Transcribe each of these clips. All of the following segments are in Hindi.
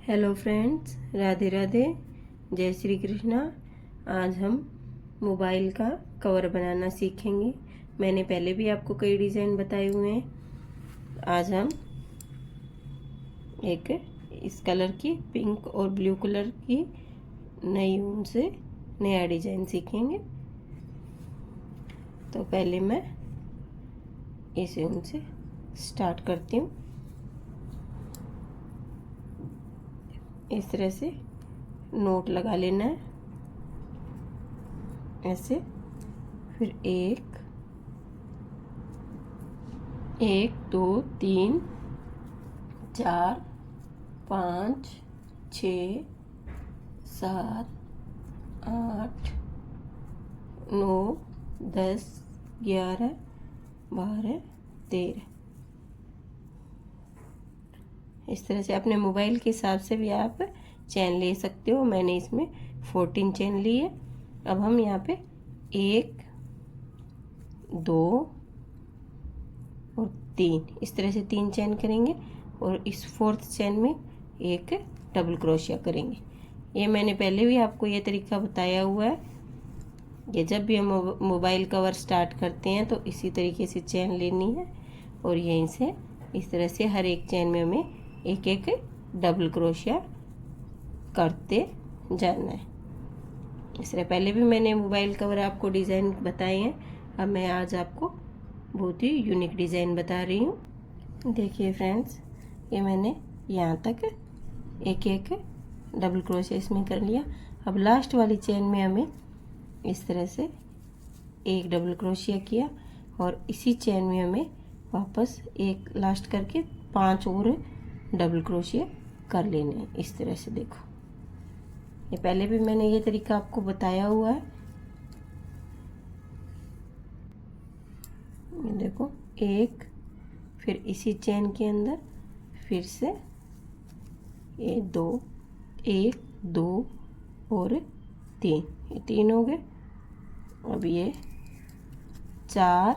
हेलो फ्रेंड्स, राधे राधे, जय श्री कृष्णा। आज हम मोबाइल का कवर बनाना सीखेंगे। मैंने पहले भी आपको कई डिज़ाइन बताए हुए हैं। आज हम एक इस कलर की पिंक और ब्लू कलर की नई ऊन से नया डिज़ाइन सीखेंगे। तो पहले मैं इस ऊन से स्टार्ट करती हूँ। इस तरह से नोट लगा लेना है ऐसे। फिर एक दो तीन 4 5 6 7 8 9 10 11 12 13। इस तरह से अपने मोबाइल के हिसाब से भी आप चैन ले सकते हो। मैंने इसमें 14 चैन ली है। अब हम यहाँ पे 1 2 और 3 इस तरह से 3 चैन करेंगे और इस 4th चैन में एक डबल क्रोशिया करेंगे। ये मैंने पहले भी आपको ये तरीका बताया हुआ है। ये जब भी हम मोबाइल कवर स्टार्ट करते हैं तो इसी तरीके से चैन लेनी है और यहीं से इस तरह से हर एक चैन में हमें एक एक डबल क्रोशिया करते जाना है। इस तरह पहले भी मैंने मोबाइल कवर आपको डिज़ाइन बताए हैं। अब मैं आज आपको बहुत ही यूनिक डिज़ाइन बता रही हूँ। देखिए फ्रेंड्स, ये मैंने यहाँ तक एक एक डबल क्रोशिया इसमें कर लिया। अब लास्ट वाली चैन में हमें इस तरह से एक डबल क्रोशिया किया और इसी चैन में हमें वापस एक लास्ट करके 5 और डबल क्रोशिया कर लेने हैं। इस तरह से देखो, ये पहले भी मैंने ये तरीका आपको बताया हुआ है। ये देखो, एक, फिर इसी चैन के अंदर फिर से ये 2, 1 2 और 3, ये 3 हो गए। अब ये 4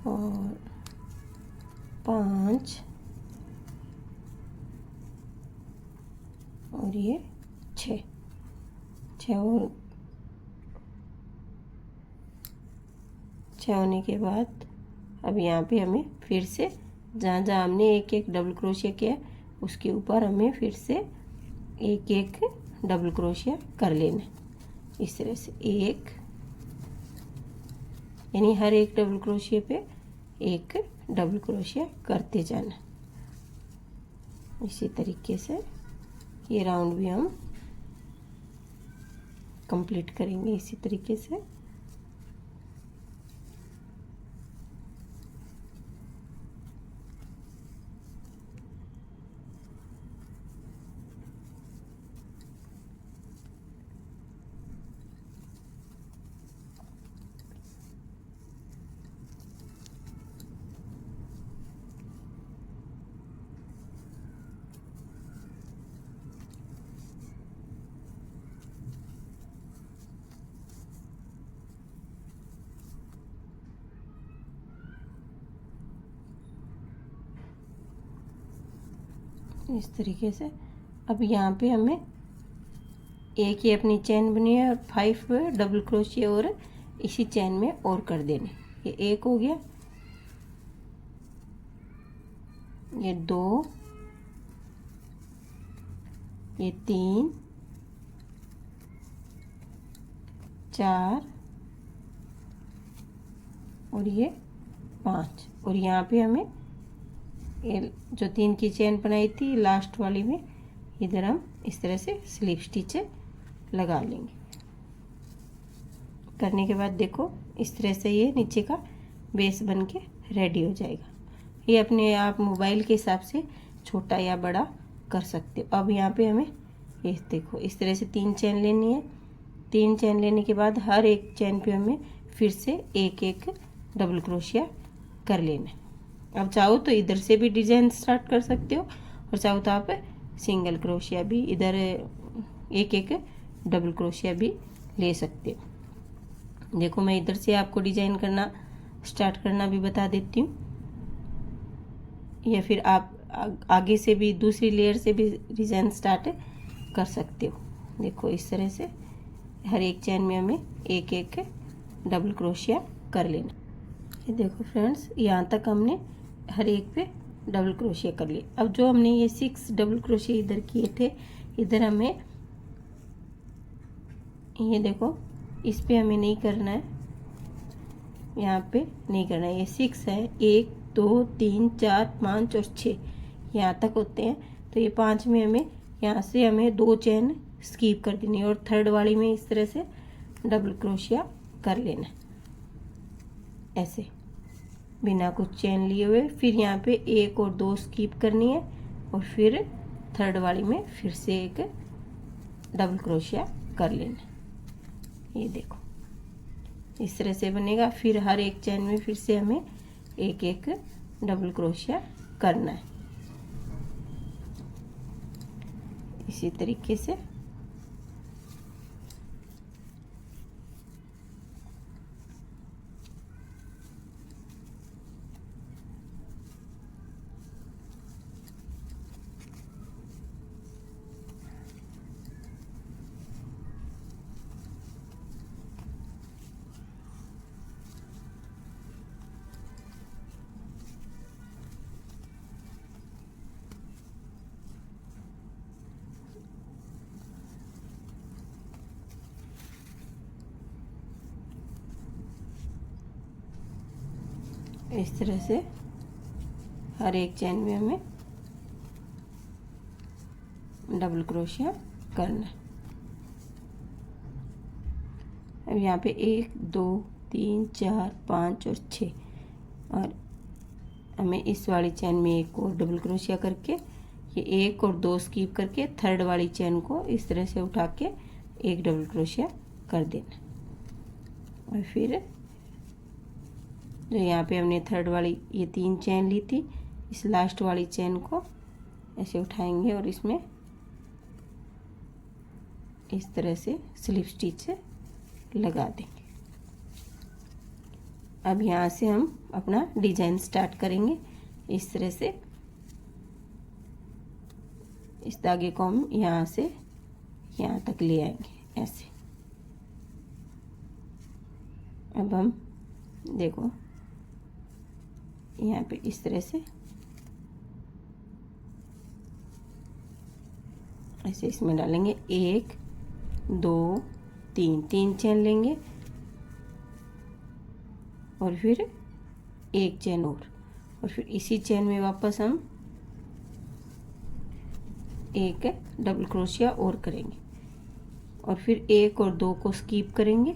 और 5 और ये 6 और 6 होने के बाद अब यहाँ पे हमें फिर से जहाँ जहाँ हमने एक एक डबल क्रोशिया किया उसके ऊपर हमें फिर से एक एक डबल क्रोशिया कर लेना है। इस तरह से एक, यानी हर एक डबल क्रोशिया पे एक डबल क्रोशिया करते जाना। इसी तरीके से ये राउंड भी हम कंप्लीट करेंगे इसी तरीके से। इस तरीके से अब यहाँ पे हमें एक ही अपनी चैन बनी है और 5 डबल क्रोशिया और इसी चैन में और कर देने। ये एक हो गया, ये 2, ये 3 4 और ये 5 और यहाँ पे हमें ये जो 3 की चैन बनाई थी लास्ट वाली में इधर हम इस तरह से स्लिप स्टिच लगा लेंगे। करने के बाद देखो, इस तरह से ये नीचे का बेस बन के रेडी हो जाएगा। ये अपने आप मोबाइल के हिसाब से छोटा या बड़ा कर सकते हो। अब यहाँ पे हमें ये देखो, इस तरह से 3 चैन लेनी है। 3 चैन लेने के बाद हर एक चैन पे हमें फिर से एक एक डबल क्रोशिया कर लेना है। अब चाहो तो इधर से भी डिजाइन स्टार्ट कर सकते हो और चाहो तो आप सिंगल क्रोशिया भी इधर एक एक डबल क्रोशिया भी ले सकते हो। देखो, मैं इधर से आपको डिजाइन करना स्टार्ट करना भी बता देती हूँ, या फिर आप आगे से भी दूसरी लेयर से भी डिज़ाइन स्टार्ट कर सकते हो। देखो इस तरह से हर एक चैन में हमें एक एक डबल क्रोशिया कर लेना। ये देखो फ्रेंड्स, यहाँ तक हमने हर एक पे डबल क्रोशिया कर लिया। अब जो हमने ये 6 डबल क्रोशिया इधर किए थे, इधर हमें ये देखो इस पे हमें नहीं करना है, यहाँ पे नहीं करना है। ये 6 है, 1 2 3 4 5 और 6 यहाँ तक होते हैं। तो ये 5 में हमें यहाँ से हमें 2 चैन स्किप कर देनी है और थर्ड वाली में इस तरह से डबल क्रोशिया कर लेना ऐसे बिना कुछ चैन लिए हुए। फिर यहाँ पे 1 और 2 स्किप करनी है और फिर थर्ड वाली में फिर से एक डबल क्रोशिया कर लेना। ये देखो इस तरह से बनेगा। फिर हर एक चैन में फिर से हमें एक एक डबल क्रोशिया करना है इसी तरीके से। इस तरह से हर एक चैन में हमें डबल क्रोशिया करना है। अब यहाँ पे 1 2 3 4 5 और 6 और हमें इस वाली चैन में एक और डबल क्रोशिया करके ये 1 और 2 स्किप करके थर्ड वाली चैन को इस तरह से उठा के एक डबल क्रोशिया कर देना। और फिर जो यहाँ पे हमने थर्ड वाली ये 3 चैन ली थी, इस लास्ट वाली चैन को ऐसे उठाएंगे और इसमें इस तरह से स्लिप स्टिच लगा देंगे। अब यहाँ से हम अपना डिजाइन स्टार्ट करेंगे। इस तरह से इस धागे को हम यहाँ से यहाँ तक ले आएंगे ऐसे। अब हम देखो यहाँ पे इस तरह से ऐसे इसमें डालेंगे 1 2 3 चैन लेंगे और फिर एक चैन और फिर इसी चैन में वापस हम एक डबल क्रोशिया और करेंगे और फिर 1 और 2 को स्किप करेंगे।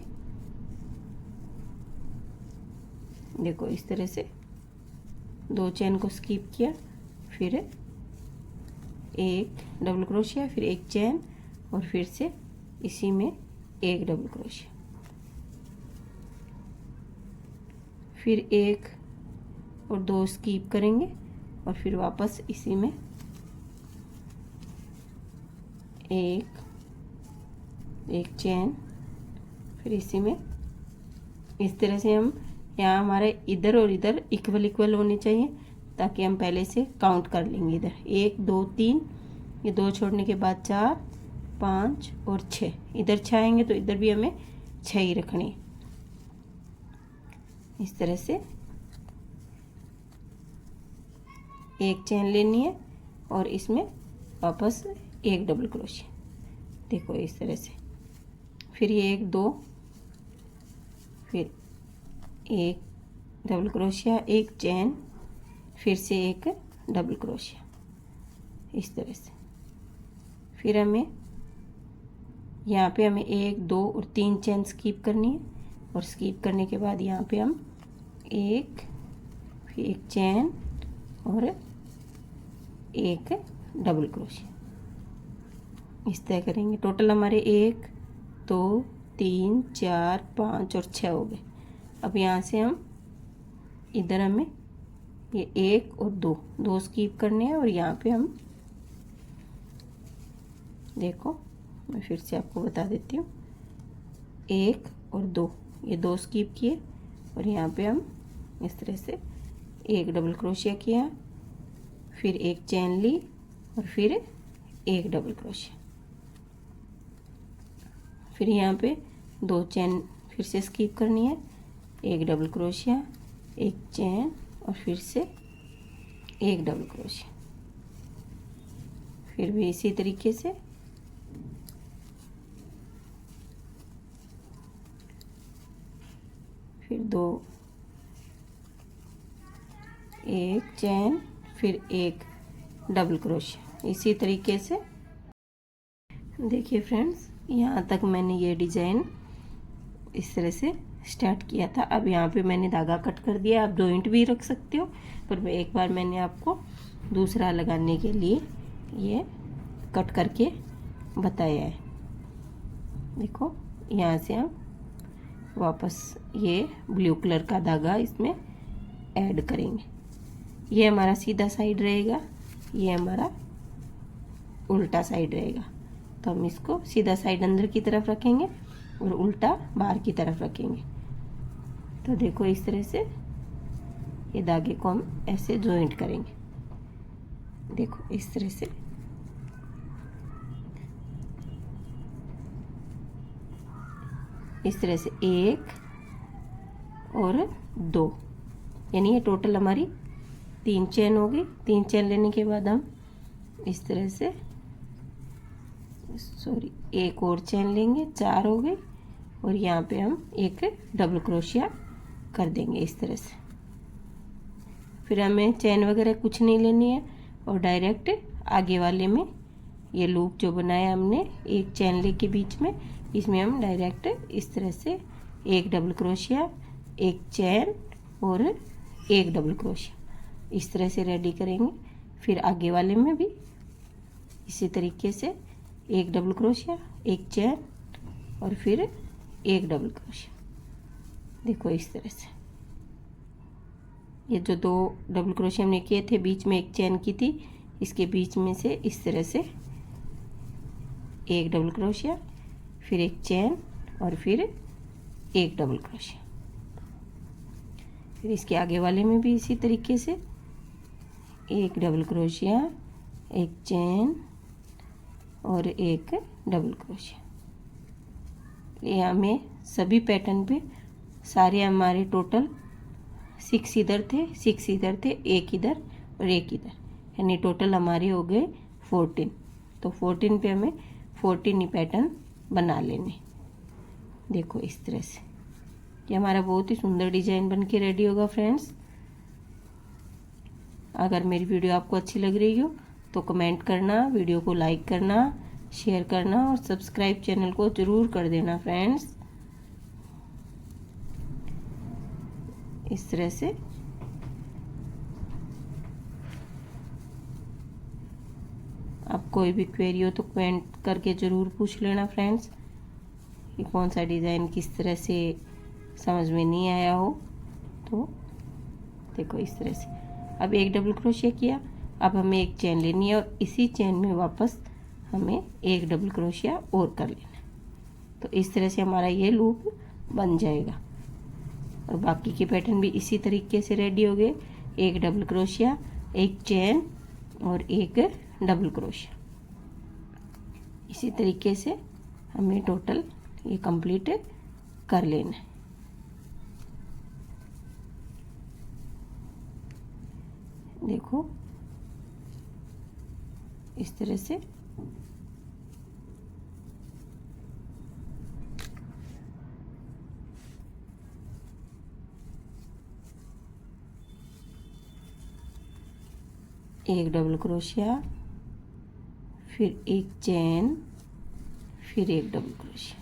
देखो इस तरह से 2 चैन को स्किप किया, फिर एक डबल क्रोशिया, फिर एक चैन और फिर से इसी में एक डबल क्रोशिया, फिर 1 और 2 स्किप करेंगे और फिर वापस इसी में एक चैन, फिर इसी में इस तरह से हम यहाँ हमारे इधर और इधर इक्वल होने चाहिए ताकि हम पहले से काउंट कर लेंगे। इधर 1 2 3, ये 2 छोड़ने के बाद 4 5 और 6, इधर 6 आएंगे तो इधर भी हमें 6 ही रखनी है। इस तरह से एक चैन लेनी है और इसमें वापस एक डबल क्रोशिया। देखो इस तरह से, फिर ये 1 2, फिर एक डबल क्रोशिया, एक चैन, फिर से एक डबल क्रोशिया इस तरह से। फिर हमें यहाँ पे हमें 1 2 और 3 चैन स्किप करनी है और स्किप करने के बाद यहाँ पे हम फिर एक चैन और एक डबल क्रोशिया इस तरह करेंगे। टोटल हमारे 1 2 3 4 5 और 6 हो गए। अब यहाँ से हम इधर हमें ये 1 और 2 स्किप करने हैं और यहाँ पे हम देखो मैं फिर से आपको बता देती हूँ, 1 और 2 ये 2 स्किप किए और यहाँ पे हम इस तरह से एक डबल क्रोशिया किया, फिर एक चेन ली और फिर एक डबल क्रोशिया, फिर यहाँ पे 2 चेन फिर से स्किप करनी है, एक डबल क्रोशिया, एक चेन और फिर से एक डबल क्रोशिया, फिर भी इसी तरीके से फिर 2, एक चेन, फिर एक डबल क्रोशिया। इसी तरीके से देखिए फ्रेंड्स, यहाँ तक मैंने ये डिज़ाइन इस तरह से स्टार्ट किया था। अब यहाँ पे मैंने धागा कट कर दिया, आप जॉइंट भी रख सकते हो, पर एक बार मैंने आपको दूसरा लगाने के लिए ये कट करके बताया है। देखो, यहाँ से हम वापस ये ब्लू कलर का धागा इसमें ऐड करेंगे। ये हमारा सीधा साइड रहेगा, ये हमारा उल्टा साइड रहेगा। तो हम इसको सीधा साइड अंदर की तरफ रखेंगे और उल्टा बाहर की तरफ रखेंगे। तो देखो, इस तरह से ये धागे को हम ऐसे जॉइंट करेंगे। देखो, इस तरह से एक और 2, यानी ये टोटल हमारी 3 चेन हो गई। 3 चेन लेने के बाद हम इस तरह से एक और चेन लेंगे, 4 हो गई, और यहाँ पे हम एक डबल क्रोशिया कर देंगे इस तरह से। फिर हमें चेन वगैरह कुछ नहीं लेनी है और डायरेक्ट आगे वाले में ये लूप जो बनाया हमने एक चेन ले के बीच में, इसमें हम डायरेक्ट इस तरह से एक डबल क्रोशिया, एक चेन और एक डबल क्रोशिया इस तरह से रेडी करेंगे। फिर आगे वाले में भी इसी तरीके से एक डबल क्रोशिया, एक चेन और फिर एक डबल क्रोशिया। देखो, इस तरह से ये जो 2 डबल क्रोशिया हमने किए थे, बीच में एक चेन की थी, इसके बीच में से इस तरह से एक डबल क्रोशिया, फिर एक चेन और फिर एक डबल क्रोशिया। फिर इसके आगे वाले में भी इसी तरीके से एक डबल क्रोशिया, एक चेन और एक डबल क्रोशिया। ये हमें सभी पैटर्न पे सारे हमारे टोटल 6 इधर थे, 6 इधर थे, एक इधर और एक इधर, यानी टोटल हमारे हो गए 14। तो 14 पे हमें 14 ही पैटर्न बना लेने। देखो, इस तरह से ये हमारा बहुत ही सुंदर डिजाइन बन के रेडी होगा फ्रेंड्स। अगर मेरी वीडियो आपको अच्छी लग रही हो तो कमेंट करना, वीडियो को लाइक करना, शेयर करना और सब्सक्राइब चैनल को ज़रूर कर देना फ्रेंड्स। इस तरह से आप कोई भी क्वेरी हो तो कमेंट करके ज़रूर पूछ लेना फ्रेंड्स कि कौन सा डिज़ाइन किस तरह से समझ में नहीं आया हो तो। देखो, इस तरह से अब एक डबल क्रोशिया किया, अब हमें एक चेन लेनी है और इसी चेन में वापस हमें एक डबल क्रोशिया और कर लेना है। तो इस तरह से हमारा ये लूप बन जाएगा और बाकी के पैटर्न भी इसी तरीके से रेडी हो गए। एक डबल क्रोशिया, एक चेन और एक डबल क्रोशिया, इसी तरीके से हमें टोटल ये कंप्लीट कर लेना है। देखो, इस तरह से एक डबल क्रोशिया, फिर एक चेन, फिर एक डबल क्रोशिया,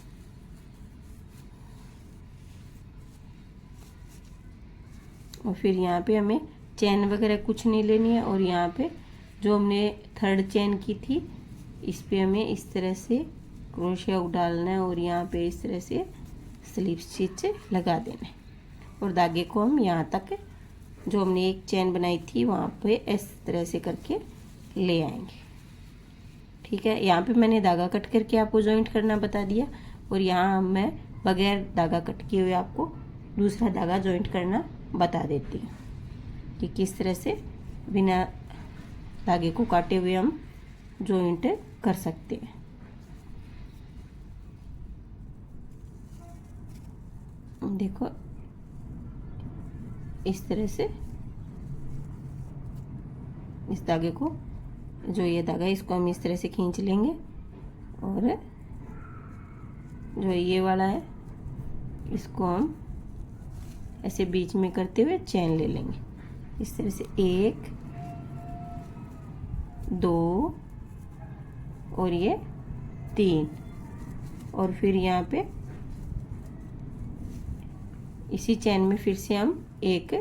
और फिर यहाँ पे हमें चेन वगैरह कुछ नहीं लेनी है। और यहाँ पे जो हमने 3rd चेन की थी इस पे हमें इस तरह से क्रोशिया डालना है और यहाँ पे इस तरह से स्लिप स्टिच लगा देना है और धागे को हम यहाँ तक जो हमने एक चेन बनाई थी वहाँ पे इस तरह से करके ले आएंगे। ठीक है, यहाँ पे मैंने धागा कट करके आपको जॉइंट करना बता दिया और यहाँ मैं बगैर धागा कट किए हुए आपको दूसरा धागा जॉइंट करना बता देती हूँ कि किस तरह से बिना धागे को काटे हुए हम जॉइंट कर सकते हैं। देखो इस तरह से इस धागे को, जो ये धागा है इसको हम इस तरह से खींच लेंगे और जो ये वाला है इसको हम ऐसे बीच में करते हुए चेन ले लेंगे। इस तरह से 1 2 और ये 3 और फिर यहाँ पे इसी चेन में फिर से हम एक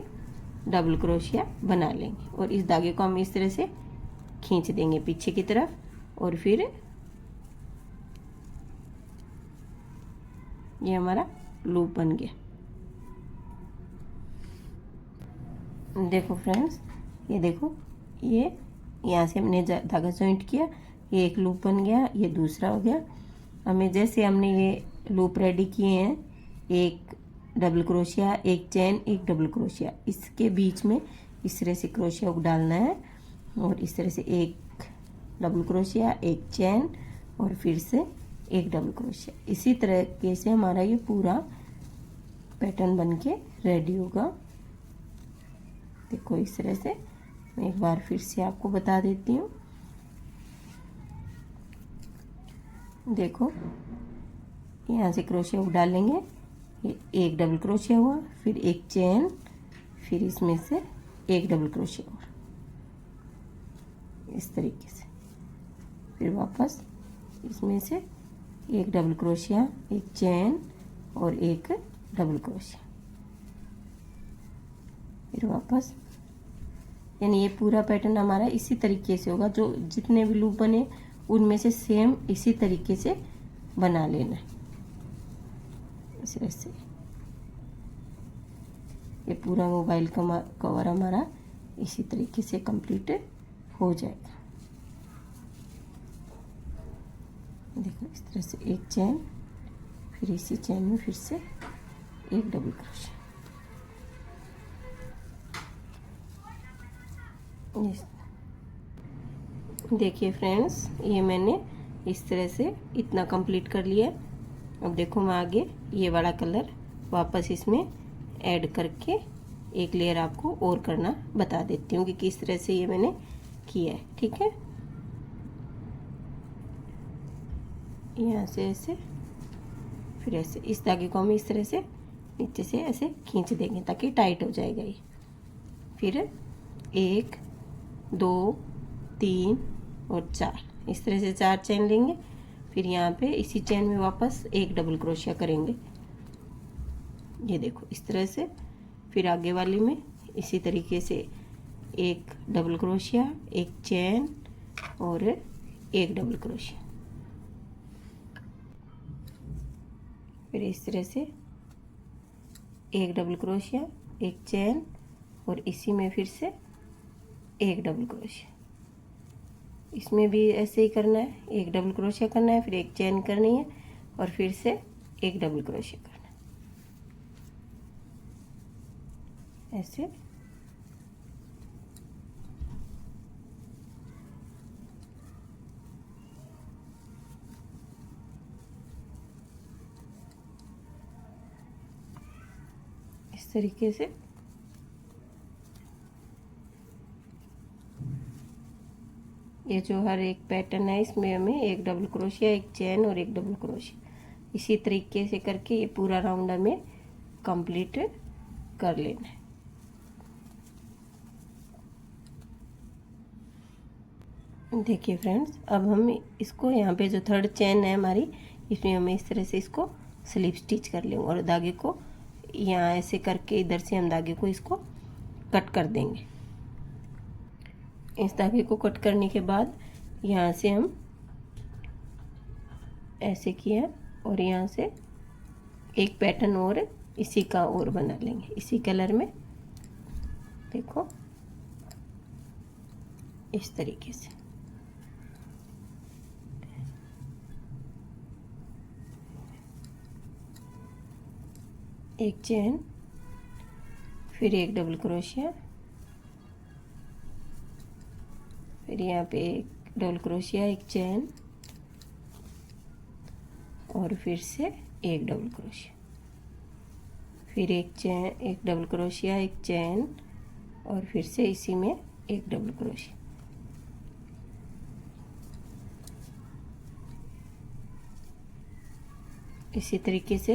डबल क्रोशिया बना लेंगे और इस धागे को हम इस तरह से खींच देंगे पीछे की तरफ और फिर ये हमारा लूप बन गया। देखो फ्रेंड्स, ये देखो, ये यहाँ से हमने धागा जॉइंट किया, ये एक लूप बन गया, ये दूसरा हो गया। हमें जैसे हमने ये लूप रेडी किए हैं, एक डबल क्रोशिया, एक चेन, एक डबल क्रोशिया, इसके बीच में इस तरह से क्रोशिया को डालना है और इस तरह से एक डबल क्रोशिया, एक चेन और फिर से एक डबल क्रोशिया। इसी तरीके से हमारा ये पूरा पैटर्न बनके रेडी होगा। देखो इस तरह से मैं एक बार फिर से आपको बता देती हूँ। देखो यहाँ से क्रोशिया को डालेंगे, ये एक डबल क्रोशिया हुआ, फिर एक चेन, फिर इसमें से एक डबल क्रोशिया और इस तरीके से, फिर वापस इसमें से एक डबल क्रोशिया, एक चेन और एक डबल क्रोशिया, फिर वापस। यानी ये पूरा पैटर्न हमारा इसी तरीके से होगा। जो जितने भी लूप बने उनमें से सेम इसी तरीके से बना लेना है। इस तरह से ये पूरा मोबाइल का कवर हमारा इसी तरीके से कंप्लीट हो जाएगा। देखो इस तरह से एक चेन, फिर इसी चेन में फिर से एक डबल क्रोशिया। देखिए फ्रेंड्स, ये मैंने इस तरह से इतना कंप्लीट कर लिया। अब देखो मैं आगे ये वाला कलर वापस इसमें ऐड करके एक लेयर आपको और करना बता देती हूँ कि किस तरह से ये मैंने किया है। ठीक है, यहाँ से ऐसे, फिर ऐसे इस धागे को हम इस तरह से नीचे से ऐसे खींच देंगे ताकि टाइट हो जाएगा ये। फिर 1 2 3 और 4, इस तरह से 4 चेन लेंगे। फिर यहाँ पे इसी चेन में वापस एक डबल क्रोशिया करेंगे, ये देखो इस तरह से। फिर आगे वाली में इसी तरीके से एक डबल क्रोशिया, एक चेन और एक डबल क्रोशिया। फिर इस तरह से एक डबल क्रोशिया, एक चेन और इसी में फिर से एक डबल क्रोशिया। इसमें भी ऐसे ही करना है, एक डबल क्रोशिया करना है, फिर एक चेन करनी है और फिर से एक डबल क्रोशिया करना है, ऐसे। इस तरीके से ये जो हर एक पैटर्न है इसमें हमें एक डबल क्रोशिया, एक चेन और एक डबल क्रोशिया, इसी तरीके से करके ये पूरा राउंड हमें कंप्लीट कर लेना है। देखिए फ्रेंड्स, अब हम इसको यहाँ पे जो थर्ड चेन है हमारी, इसमें हमें इस तरह से इसको स्लिप स्टिच कर लेंगे और धागे को यहाँ ऐसे करके इधर से हम धागे को इसको कट कर देंगे। इस धागे को कट करने के बाद यहाँ से हम ऐसे किया और यहाँ से एक पैटर्न और इसी का और बना लेंगे इसी कलर में। देखो इस तरीके से एक चेन, फिर एक डबल क्रोशिया, फिर यहाँ पे एक डबल क्रोशिया, एक चैन और फिर से एक डबल क्रोशिया, फिर एक चैन, एक डबल क्रोशिया, एक चैन और फिर से इसी में एक डबल क्रोशिया। इसी तरीके से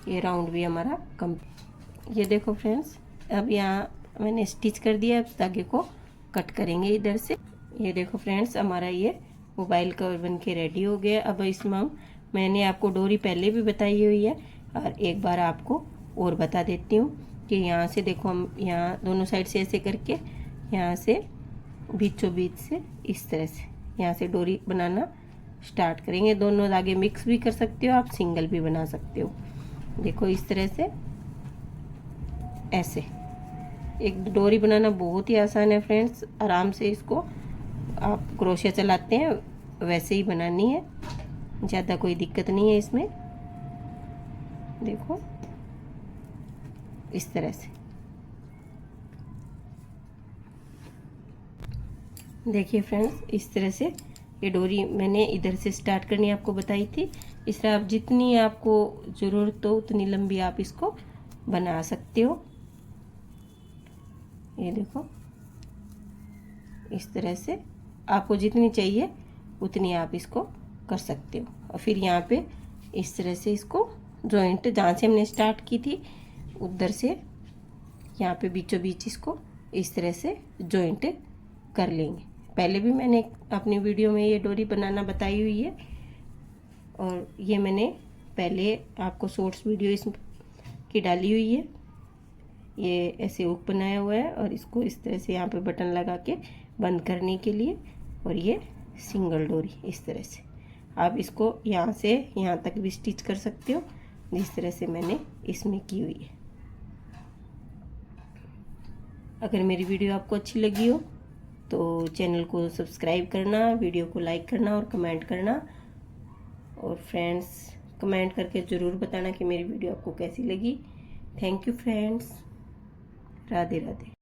ये राउंड भी हमारा कंप्लीट। ये देखो फ्रेंड्स, अब यहाँ मैंने स्टिच कर दिया, अब धागे को कट करेंगे इधर से। ये देखो फ्रेंड्स, हमारा ये मोबाइल कवर बन के रेडी हो गया। अब इसमें मैंने आपको डोरी पहले भी बताई हुई है और एक बार आपको और बता देती हूँ कि यहाँ से देखो, हम यहाँ दोनों साइड से ऐसे करके यहाँ से बीचों बीच से इस तरह से यहाँ से डोरी बनाना स्टार्ट करेंगे। दोनों धागे मिक्स भी कर सकते हो आप, सिंगल भी बना सकते हो। देखो इस तरह से ऐसे एक डोरी बनाना बहुत ही आसान है फ्रेंड्स। आराम से इसको आप क्रोशिया चलाते हैं वैसे ही बनानी है, ज़्यादा कोई दिक्कत नहीं है इसमें। देखो इस तरह से, देखिए फ्रेंड्स, इस तरह से ये डोरी मैंने इधर से स्टार्ट करनी आपको बताई थी। इस तरह आप जितनी आपको ज़रूरत हो उतनी लंबी आप इसको बना सकते हो। ये देखो इस तरह से आपको जितनी चाहिए उतनी आप इसको कर सकते हो। और फिर यहाँ पे इस तरह से इसको जॉइंट जहाँ से हमने स्टार्ट की थी उधर से यहाँ पे बीचों बीच इसको इस तरह से जॉइंट कर लेंगे। पहले भी मैंने अपनी वीडियो में ये डोरी बनाना बताई हुई है और ये मैंने पहले आपको शॉर्ट्स वीडियो इसकी डाली हुई है। ये ऐसे हुक बनाया हुआ है और इसको इस तरह से यहाँ पे बटन लगा के बंद करने के लिए, और ये सिंगल डोरी इस तरह से आप इसको यहाँ से यहाँ तक भी स्टिच कर सकते हो जिस तरह से मैंने इसमें की हुई है। अगर मेरी वीडियो आपको अच्छी लगी हो तो चैनल को सब्सक्राइब करना, वीडियो को लाइक करना और कमेंट करना। और फ्रेंड्स, कमेंट करके ज़रूर बताना कि मेरी वीडियो आपको कैसी लगी। Thank you friends, Radhe Radhe.